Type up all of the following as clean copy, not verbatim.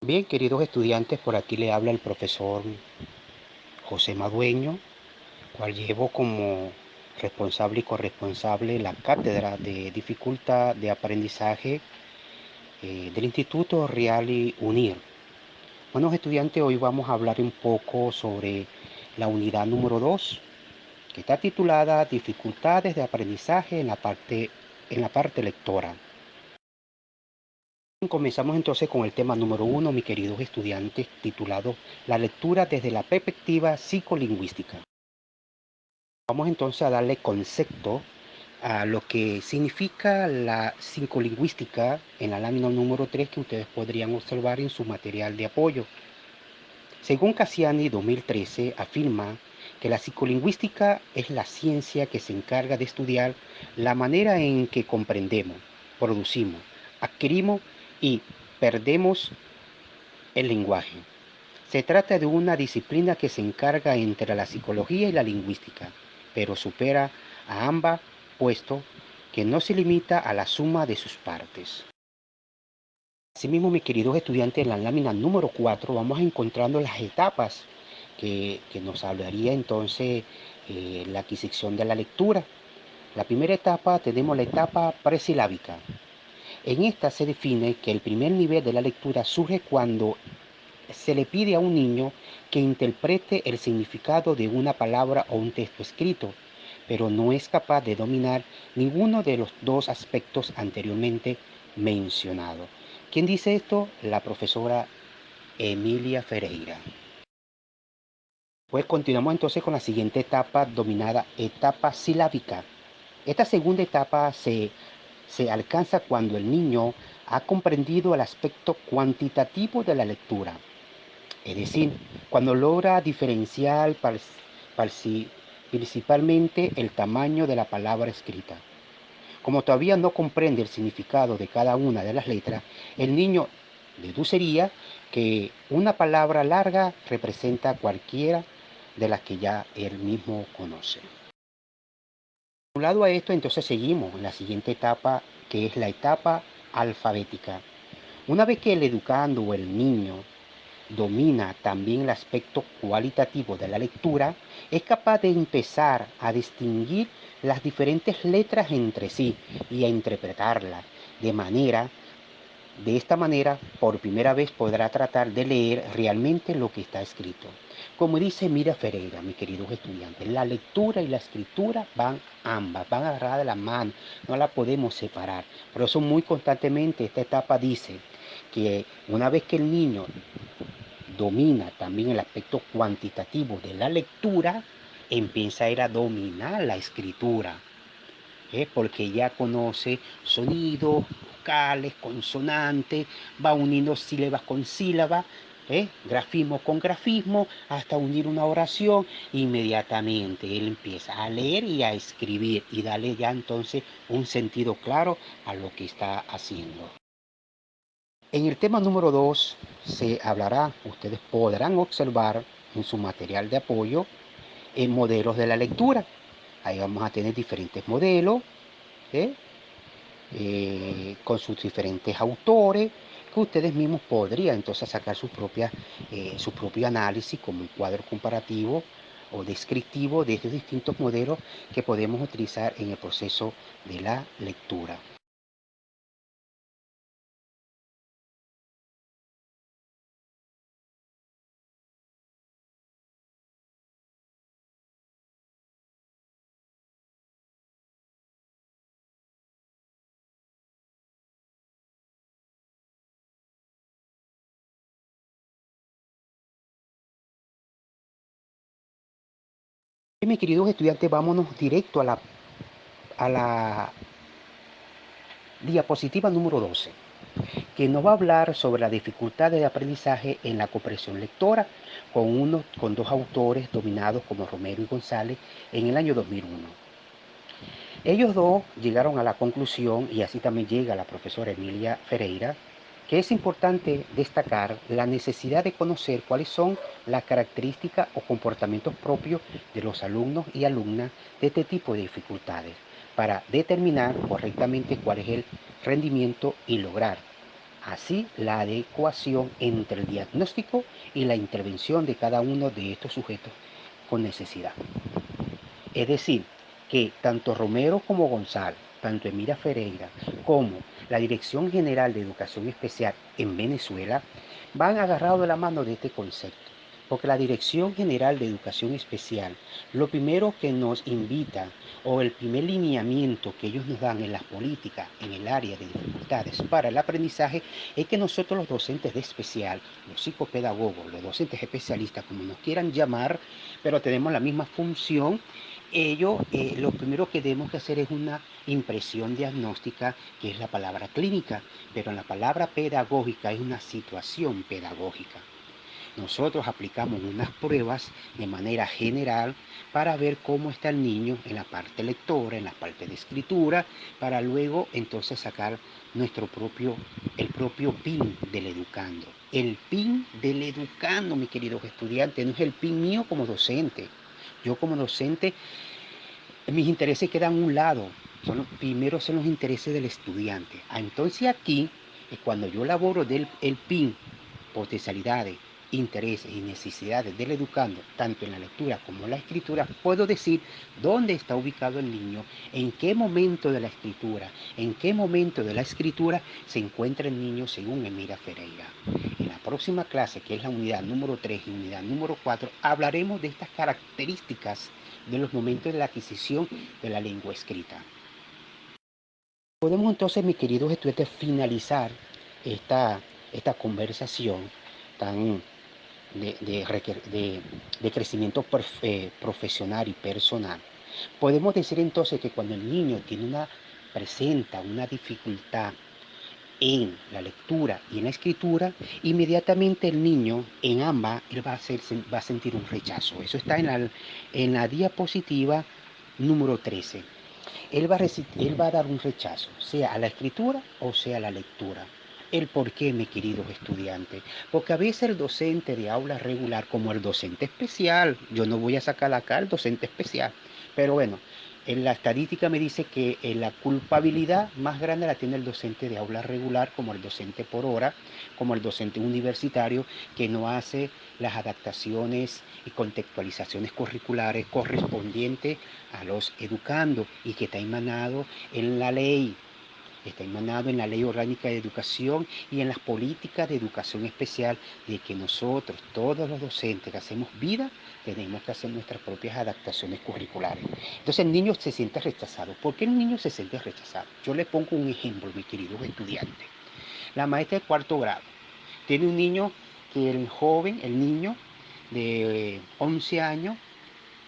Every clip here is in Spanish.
Bien, queridos estudiantes, por aquí le habla el profesor José Madueño, cual llevo como responsable y corresponsable la cátedra de dificultad de aprendizaje del Instituto Real y Unir. Bueno, estudiantes, hoy vamos a hablar un poco sobre la unidad número 2, que está titulada Dificultades de aprendizaje en la parte lectora. Comenzamos entonces con el tema número 1, mis queridos estudiantes, titulado La lectura desde la perspectiva psicolingüística. Vamos entonces a darle concepto a lo que significa la psicolingüística en la lámina número 3 que ustedes podrían observar en su material de apoyo. Según Cassiani 2013, afirma que la psicolingüística es la ciencia que se encarga de estudiar la manera en que comprendemos, producimos, adquirimos y perdemos el lenguaje. Se trata de una disciplina que se encarga entre la psicología y la lingüística, pero supera a ambas, puesto que no se limita a la suma de sus partes. Asimismo, mis queridos estudiantes, en la lámina número 4 vamos encontrando las etapas que nos hablaría entonces la adquisición de la lectura. La primera etapa tenemos la etapa presilábica. En esta se define que el primer nivel de la lectura surge cuando se le pide a un niño que interprete el significado de una palabra o un texto escrito, pero no es capaz de dominar ninguno de los dos aspectos anteriormente mencionados. ¿Quién dice esto? La profesora Emilia Ferreira. Pues continuamos entonces con la siguiente etapa, dominada etapa silábica. Esta segunda etapa se alcanza cuando el niño ha comprendido el aspecto cuantitativo de la lectura. Es decir, cuando logra diferenciar principalmente el tamaño de la palabra escrita. Como todavía no comprende el significado de cada una de las letras, el niño deduciría que una palabra larga representa cualquiera de las que ya él mismo conoce. Lado a esto, entonces seguimos en la siguiente etapa, que es la etapa alfabética. Una vez que el educando o el niño domina también el aspecto cualitativo de la lectura, es capaz de empezar a distinguir las diferentes letras entre sí y a interpretarlas de esta manera, por primera vez podrá tratar de leer realmente lo que está escrito. Como dice Mira Ferreira, mis queridos estudiantes, la lectura y la escritura van ambas, van agarradas de la mano, no la podemos separar. Por eso muy constantemente esta etapa dice que una vez que el niño domina también el aspecto cuantitativo de la lectura, empieza a ir a dominar la escritura, porque ya conoce sonidos, vocales, consonantes, va uniendo sílabas con sílabas, grafismo con grafismo, hasta unir una oración. Inmediatamente él empieza a leer y a escribir y darle ya entonces un sentido claro a lo que está haciendo. En el tema número 2 se hablará, ustedes podrán observar en su material de apoyo modelos de la lectura. Ahí vamos a tener diferentes modelos, ¿eh? Con sus diferentes autores, que ustedes mismos podrían entonces sacar su propio análisis como un cuadro comparativo o descriptivo de estos distintos modelos que podemos utilizar en el proceso de la lectura. Y mis queridos estudiantes, vámonos directo a la diapositiva número 12, que nos va a hablar sobre las dificultades de aprendizaje en la comprensión lectora con dos autores dominados como Romero y González en el año 2001. Ellos dos llegaron a la conclusión, y así también llega la profesora Emilia Ferreira, que es importante destacar la necesidad de conocer cuáles son las características o comportamientos propios de los alumnos y alumnas de este tipo de dificultades, para determinar correctamente cuál es el rendimiento y lograr Así, la adecuación entre el diagnóstico y la intervención de cada uno de estos sujetos con necesidad. Es decir, que tanto Romero como González, tanto Emira Ferreira como la Dirección General de Educación Especial en Venezuela van agarrados de la mano de este concepto. Porque la Dirección General de Educación Especial, lo primero que nos invita o el primer lineamiento que ellos nos dan en las políticas en el área de dificultades para el aprendizaje es que nosotros los docentes de especial, los psicopedagogos, los docentes especialistas, como nos quieran llamar, pero tenemos la misma función, lo primero que tenemos que hacer es una impresión diagnóstica, que es la palabra clínica, pero la palabra pedagógica es una situación pedagógica. Nosotros aplicamos unas pruebas de manera general para ver cómo está el niño en la parte lectora, en la parte de escritura, para luego entonces sacar el propio PIN del educando. El PIN del educando, mis queridos estudiantes, no es el PIN mío como docente. Yo como docente, mis intereses quedan a un lado. Primero son los intereses del estudiante. Entonces aquí, cuando yo elaboro el PIN, potencialidades, intereses y necesidades del educando, tanto en la lectura como en la escritura, puedo decir dónde está ubicado el niño, en qué momento de la escritura, en qué momento de la escritura se encuentra el niño según Emira Ferreira. En la próxima clase, que es la unidad número 3 y unidad número 4, hablaremos de estas características de los momentos de la adquisición de la lengua escrita. Podemos entonces, mis queridos estudiantes, finalizar esta conversación tan de crecimiento profesional y personal. Podemos decir entonces que cuando el niño presenta una dificultad en la lectura y en la escritura, inmediatamente el niño en ambas él va a sentir un rechazo. Eso está en la diapositiva número 13. Él va a dar un rechazo, sea a la escritura o sea a la lectura. ¿El por qué, mis queridos estudiantes? Porque a veces el docente de aula regular, como el docente especial, yo no voy a sacar acá el docente especial, pero bueno, en la estadística me dice que la culpabilidad más grande la tiene el docente de aula regular, como el docente por hora, como el docente universitario, que no hace las adaptaciones y contextualizaciones curriculares correspondientes a los educandos y que está emanado en la ley. Está emanado en la Ley Orgánica de Educación y en las políticas de educación especial, de que nosotros, todos los docentes que hacemos vida, tenemos que hacer nuestras propias adaptaciones curriculares. Entonces el niño se siente rechazado. ¿Por qué el niño se siente rechazado? Yo le pongo un ejemplo, mis queridos estudiantes. La maestra de cuarto grado tiene un niño que el niño de 11 años,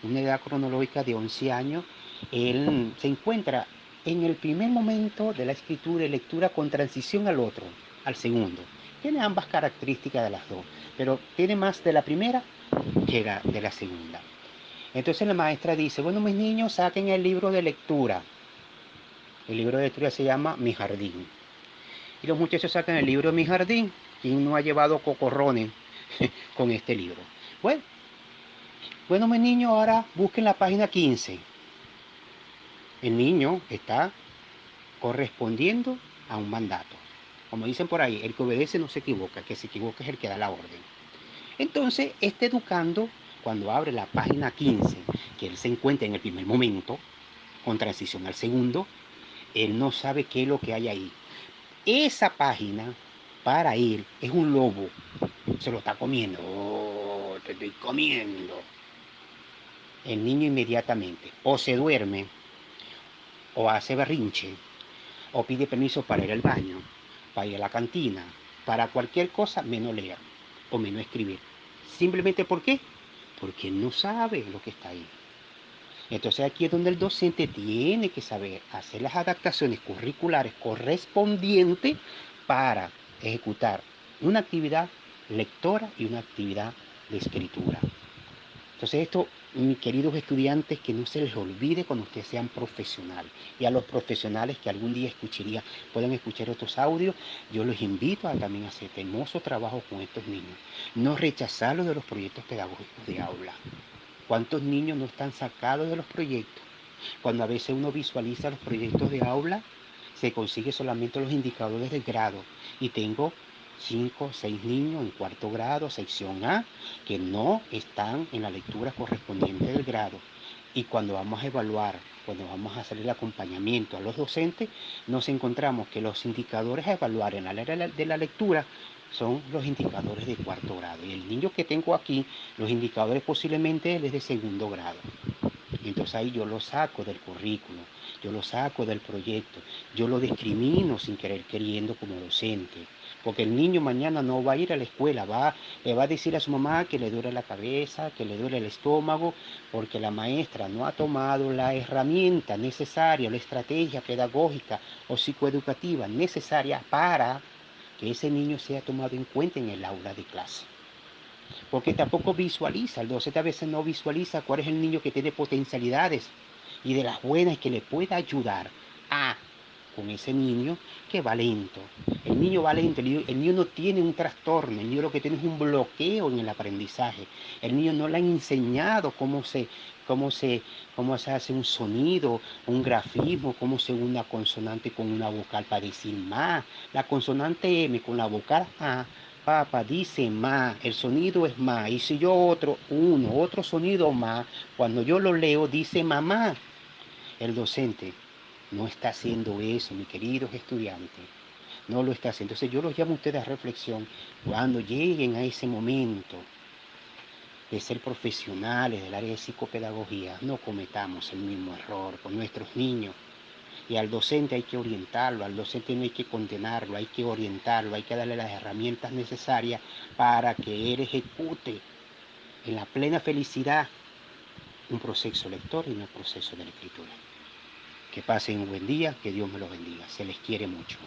una edad cronológica de 11 años, él se encuentra en el primer momento de la escritura y lectura con transición al segundo. Tiene ambas características de las dos, pero tiene más de la primera que de la segunda. Entonces la maestra dice, bueno, mis niños, saquen el libro de lectura. El libro de lectura se llama Mi Jardín. Y los muchachos sacan el libro de Mi Jardín. ¿Quién no ha llevado cocorrones con este libro? Bueno, mis niños, ahora busquen la página 15. El niño está correspondiendo a un mandato. Como dicen por ahí, el que obedece no se equivoca, el que se equivoca es el que da la orden. Entonces, este educando, cuando abre la página 15, que él se encuentra en el primer momento, con transición al segundo, él no sabe qué es lo que hay ahí. Esa página, para él, es un lobo. Se lo está comiendo. Oh, te estoy comiendo. El niño inmediatamente o se duerme, o hace berrinche, o pide permiso para ir al baño, para ir a la cantina, para cualquier cosa menos leer o menos escribir. Simplemente ¿por qué? Porque no sabe lo que está ahí. Entonces aquí es donde el docente tiene que saber hacer las adaptaciones curriculares correspondientes para ejecutar una actividad lectora y una actividad de escritura. Entonces esto, mis queridos estudiantes, que no se les olvide cuando ustedes sean profesionales. Y a los profesionales que algún día puedan escuchar otros audios, yo los invito a también hacer este hermoso trabajo con estos niños. No rechazarlos de los proyectos pedagógicos de aula. ¿Cuántos niños no están sacados de los proyectos? Cuando a veces uno visualiza los proyectos de aula, se consigue solamente los indicadores del grado y tengo 5 o 6 niños en cuarto grado, sección A, que no están en la lectura correspondiente del grado. Y cuando vamos a evaluar, cuando vamos a hacer el acompañamiento a los docentes, nos encontramos que los indicadores a evaluar en la área de la lectura son los indicadores de cuarto grado. Y el niño que tengo aquí, los indicadores posiblemente él es de segundo grado. Entonces ahí yo lo saco del currículo, yo lo saco del proyecto, yo lo discrimino sin querer queriendo como docente. Porque el niño mañana no va a ir a la escuela, le va a decir a su mamá que le duele la cabeza, que le duele el estómago, porque la maestra no ha tomado la herramienta necesaria, la estrategia pedagógica o psicoeducativa necesaria para que ese niño sea tomado en cuenta en el aula de clase. Porque tampoco visualiza, el docente a veces no visualiza cuál es el niño que tiene potencialidades y de las buenas que le pueda ayudar a con ese niño que va lento. El niño va lento, el niño no tiene un trastorno, el niño lo que tiene es un bloqueo en el aprendizaje. El niño no le han enseñado cómo se hace un sonido, un grafismo, cómo se une una consonante con una vocal para decir más. La consonante M con la vocal A, papá, dice más, el sonido es más. Y si yo otro sonido más, cuando yo lo leo dice mamá. El docente no está haciendo eso, mis queridos estudiantes. No lo está haciendo. Entonces yo los llamo a ustedes a reflexión. Cuando lleguen a ese momento de ser profesionales del área de psicopedagogía, no cometamos el mismo error con nuestros niños. Y al docente hay que orientarlo, al docente no hay que condenarlo, hay que orientarlo, hay que darle las herramientas necesarias para que él ejecute en la plena felicidad un proceso lector y un proceso de la escritura. Que pasen un buen día, que Dios me los bendiga. Se les quiere mucho.